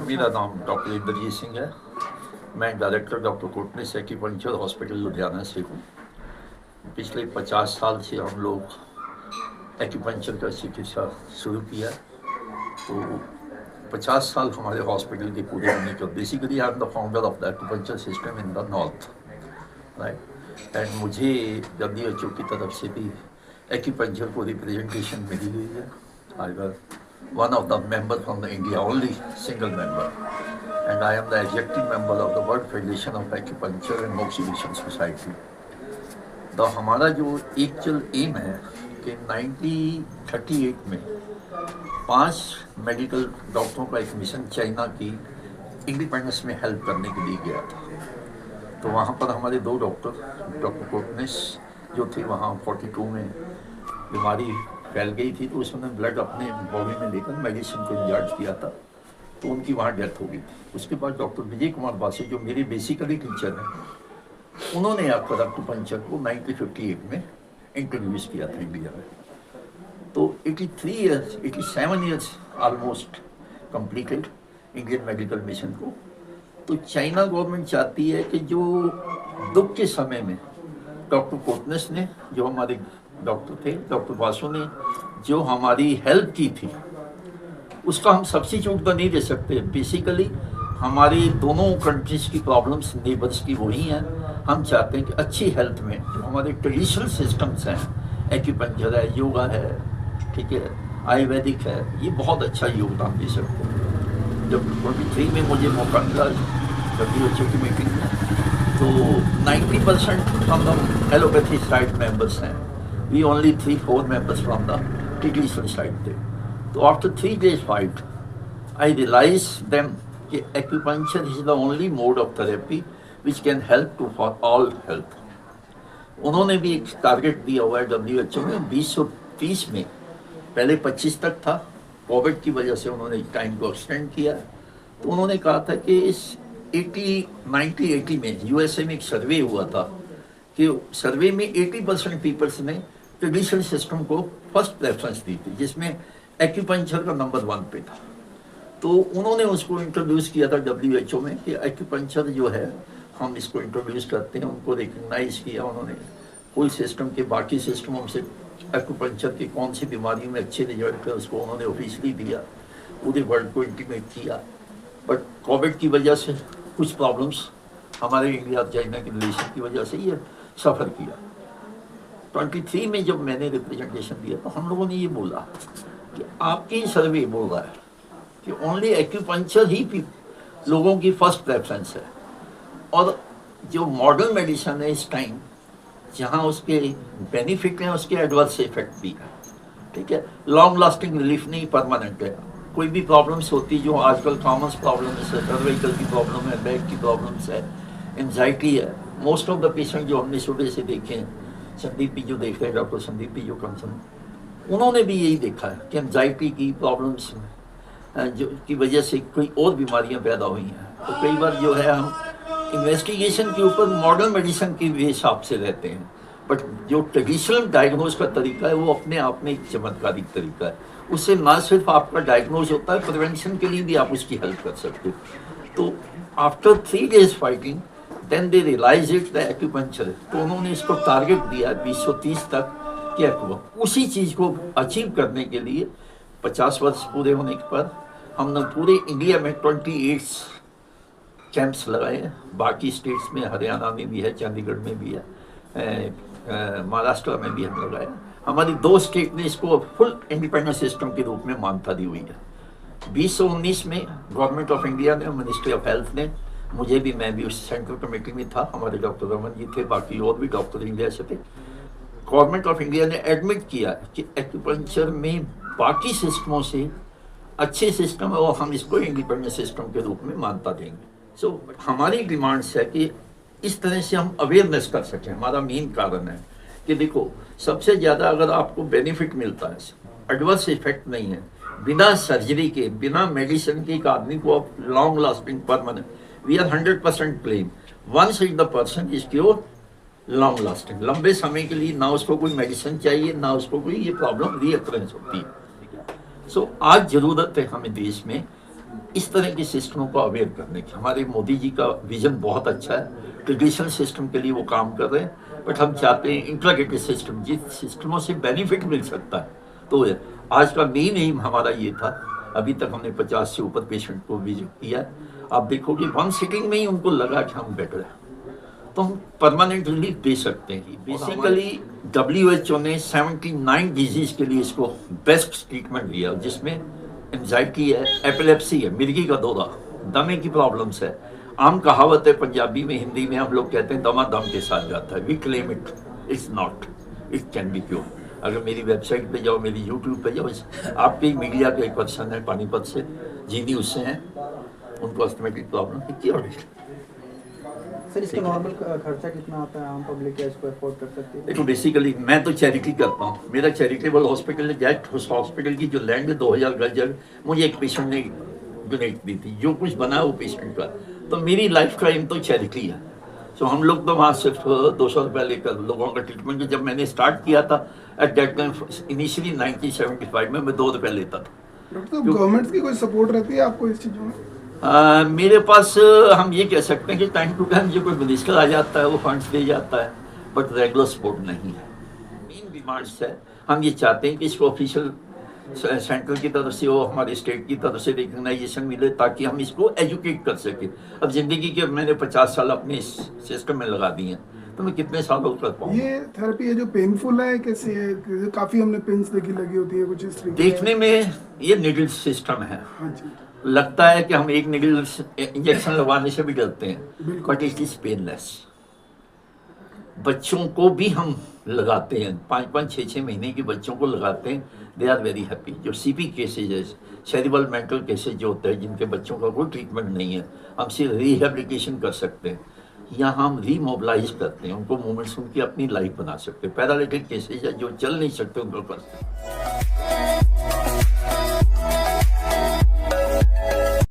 मेरा नाम डॉक्टर इंद्रजीत सिंह है। मैं director doctor Kotnis acupuncture hospital Ludhiana से हूँ। पिछले 50 साल से हम लोग एक्यूपंक्चर का चिकित्सा शुरू किया। तो 50 साल हमारे हॉस्पिटल के पूरे होने के basically I am the founder of the acupuncture system in the north, right. And मुझे WHO की तरफ से भी एक्यूपंक्चर को रिप्रेजेंटेशन मिली हुई है। I was one of the member from the India, only single member, and I am the executive member of the World Federation of Acupuncture and Moxibustion Society. तो हमारा जो एक्चुअल एम है कि 1938 में 5 medical डॉक्टरों का एक मिशन चाइना की इंडिपेंडेंस में हेल्प करने के लिए गया था। तो वहाँ पर हमारे 2 डॉक्टर कोटनिस जो थे, वहाँ 42 में बीमारी फैल गई थी, तो उसने ब्लड अपने बॉडी में लेकर मेडिसिन को इंजर्ज किया था, तो उनकी वहाँ डेथ हो गई थी। उसके बाद डॉक्टर विजय कुमार बासे, जो मेरे बेसिकली टीचर हैं, उन्होंने आपका एक्यूपंक्चर को 1958 में इंट्रोड्यूस किया था इंडिया में। तो 87 years almost completed Indian medical mission को। तो चाइना गवर्नमेंट चाहती है कि जो दुख के समय में डॉक्टर कोटनिस ने, जो हमारे डॉक्टर थे, डॉक्टर बासु ने जो हमारी हेल्प की थी, उसका हम सब्स्टिट्यूट तो नहीं दे सकते। बेसिकली हमारी दोनों कंट्रीज की प्रॉब्लम्स नेबर्स की वही हैं। हम चाहते हैं कि अच्छी हेल्थ में जो हमारे ट्रेडिशनल सिस्टम्स हैं, एक्यूपंक्चर है, योगा है, ठीक है, आयुर्वेदिक है, ये बहुत अच्छा योगदान दे सकते हैं। जब 23 में मुझे मौका मिला WHO की मीटिंग में, तो 90% from the allopathy side members हैं, we only 3-4 members from the traditional side there. So after 3 days fight, I realized them that acupuncture is the only mode of therapy which can help to for all health. उन्होंने भी एक target दिया हुआ है WHO में 2030 में, पहले 25 तक था, कोविड की वजह से उन्होंने टाइम को एक्सटेंड किया। तो उन्होंने कहा था कि इस 1980 में USA में एक सर्वे हुआ था कि सर्वे में 80% पीपल्स ने ट्रेडिशनल सिस्टम को फर्स्ट प्रेफरेंस दी थी, जिसमें एक्यूपंक्चर का नंबर 1 पे था। तो उन्होंने उसको इंट्रोड्यूस किया था WHO में कि एक्यूपंक्चर जो है हम इसको इंट्रोड्यूस करते हैं, उनको रिकग्नाइज किया उन्होंने। कोई सिस्टम के बाकी सिस्टमों से एक्यूपंक्चर की कौन सी बीमारियों में अच्छे रिजल्ट है, उसको उन्होंने ऑफिशियली दिया, पूरे वर्ल्ड को इंटीमेट किया। बट कोविड की वजह से कुछ प्रॉब्लम्स हमारे इंडिया और चाइना के रिलेशन की वजह से ये सफ़र किया। 23 में जब मैंने रिप्रेजेंटेशन दिया, तो हम लोगों ने ये बोला कि आपकी सर्वे बोल रहा है कि ओनली एक्यूपंक्चर ही लोगों की फर्स्ट प्रेफरेंस है, और जो मॉडर्न मेडिसिन है इस टाइम, जहाँ उसके बेनिफिट हैं उसके एडवर्स इफेक्ट भी है, ठीक है। लॉन्ग लास्टिंग रिलीफ नहीं, परमानेंट है। कोई भी प्रॉब्लम्स होती जो आजकल कॉमन प्रॉब्लम्स है, सर्वाइकल की प्रॉब्लम है, बैक की प्रॉब्लम्स है, एंजाइटी है। मोस्ट ऑफ द पेशेंट जो हमने सुबह से देखे हैं, संदीप पी जो देख रहे हैं, डॉक्टर संदीप पी जो कंसर्न, उन्होंने भी यही देखा है कि एंजाइटी की प्रॉब्लम्स जो की वजह से कोई और बीमारियां पैदा हुई हैं। तो कई बार जो है हम इन्वेस्टिगेशन के ऊपर मॉडर्न मेडिसिन के हिसाब से रहते हैं, बट जो ट्रेडिशनल डायग्नोज का तरीका है वो अपने आप में एक चमत्कारिक तरीका है। उससे ना सिर्फ आपका डायग्नोज होता है, प्रिवेंशन के लिए भी आप उसकी हेल्प कर सकते हो। तो after 3 days fighting then they realise it the acupuncture. तो उन्होंने इसको टारगेट दिया 2030 तक कि उसी चीज़ को अचीव करने के लिए 50 वर्ष पूरे होने पर हमने पूरे इंडिया में 28 कैंप्स लगाए हैं। बाकी स्टेट्स में, हरियाणा में भी है, चंडीगढ़ में भी है, महाराष्ट्र में भी हम लगाया। हमारी 2 स्टेट ने इसको फुल इंडिपेंडेंट सिस्टम के रूप में मान्यता दी हुई है। 2019 में गवर्नमेंट ऑफ इंडिया ने, मिनिस्ट्री ऑफ हेल्थ ने, मुझे भी, मैं भी उस सेंट्रल कमेटी में था, हमारे डॉक्टर रमन जी थे, बाकी और भी डॉक्टर इंडिया से थे। गवर्नमेंट ऑफ इंडिया ने एडमिट किया कि एक्यूपंक्चर में बाकी सिस्टमों से अच्छे सिस्टम है और हम इसको इंडिपेंडेंट सिस्टम के रूप में मान्यता देंगे। सो हमारी डिमांड्स है कि इस तरह से हम अवेयरनेस कर सकें। हमारा मेन कारण है कि देखो, सबसे ज़्यादा अगर आपको बेनिफिट मिलता है, एडवर्स इफेक्ट नहीं है, बिना सर्जरी के, बिना मेडिसिन के एक आदमी को आप long lasting permanent, we are 100% claim once if the person is cure, long lasting, लंबे समय के लिए ना उसको कोई मेडिसिन चाहिए, ना उसको कोई ये प्रॉब्लम रीअकरेंस होती है। सो आज ज़रूरत है हमें देश में इस तरह के सिस्टमों को अवेयर करने की। हमारे मोदी जी का विजन बहुत अच्छा है, ट्रेडिशनल सिस्टम के लिए वो काम कर रहे हैं, बट हम चाहते हैं इंटीग्रेटेड सिस्टम, जिस सिस्टमों से बेनिफिट मिल सकता है। तो आज का मेन एम हमारा ये था। अभी तक हमने 50 से ऊपर पेशेंट को विजिट किया। आप देखोगे 1 सिटिंग में ही उनको लगा कि हम बेटर है, तो हम परमानेंट रिलीफ दे सकते हैं। बेसिकली WHO ने 79 डिजीज के लिए इसको बेस्ट ट्रीटमेंट दिया, जिसमें एंजाइटी है, एपिलेप्सी है, मिर्गी का दौरा, दमे की प्रॉब्लम्स है। आम कहावत है पंजाबी में, हिंदी में हम लोग कहते हैं दमा दम के साथ जाता है। We claim it, it's not, it can be cure. अगर मेरी वेबसाइट पे जाओ, मेरी यूट्यूब पे जाओ, आपके मीडिया के एक पर्सन है पानीपत से, जी न्यूज़ से हैं, उनको अस्थमेटिक प्रॉब्लम है, क्योर। सर इसका नॉर्मल खर्चा कितना आता है, आम पब्लिक क्या इसको अफोर्ड कर सकती है? देखो बेसिकली मैं तो चैरिटी करता हूँ। मेरा चैरिटेबल हॉस्पिटल है, जैट हॉस्पिटल की जो लैंड है 2000 गज जगह मुझे एक पेशेंट ने डोनेट दी थी। जो कुछ बना वो पेशेंट का, तो मेरी लाइफ का एम तो चैरिटी है। सो हम लोग तो वहाँ सिर्फ 200 रुपये लेकर लोगों का ट्रीटमेंट, जब मैंने स्टार्ट किया था एट दैट टाइम इनिशियली 1975 में मैं 2 रुपये लेता था। डॉक्टर साहब गवर्नमेंट की कोई सपोर्ट रहती है आपको इस चीज़ों में? मेरे पास हम ये कह सकते हैं कि टाइम टू टाइम जो कोई मिनिस्टर आ जाता है वो फंड्स दे जाता है, बट रेगुलर सपोर्ट नहीं है। मेन डिमांड्स है, हम ये चाहते हैं कि इसको ऑफिशियल सेंट्रल की तरफ से हो, हमारे स्टेट की तरफ से रिकग्नाइजेशन मिले, ताकि हम इसको एजुकेट कर सकें। अब जिंदगी के मैंने 50 साल अपने इस सिस्टम में लगा दिए हैं, तो मैं कितने सालों कर पाऊँ। ये थेरेपी है जो पेनफुल है कैसी है? काफ़ी हमने पिन्स देखी लगी होती है कुछ इस तरीके देखने में ये निडल सिस्टम है, हाँ जी, लगता है कि हम एक निडल इंजेक्शन लगवाने से भी डरते हैं, बट इट इज पेनलेस। बच्चों को भी हम लगाते हैं, 5-5, 6-6 महीने के बच्चों को लगाते हैं, दे आर वेरी हैप्पी। जो CP केसेज है, सेरिब्रल मेंटल केसेज जो होते हैं, जिनके बच्चों का कोई ट्रीटमेंट नहीं है, हम सिर्फ रिहेबिलिटेशन कर सकते हैं, यहाँ हम रीमोबलाइज करते हैं उनको, मूवमेंट्स उनकी अपनी लाइफ बना सकते हैं। पैरालिटिक केसेज है जो चल नहीं सकते, उनको करते हैं।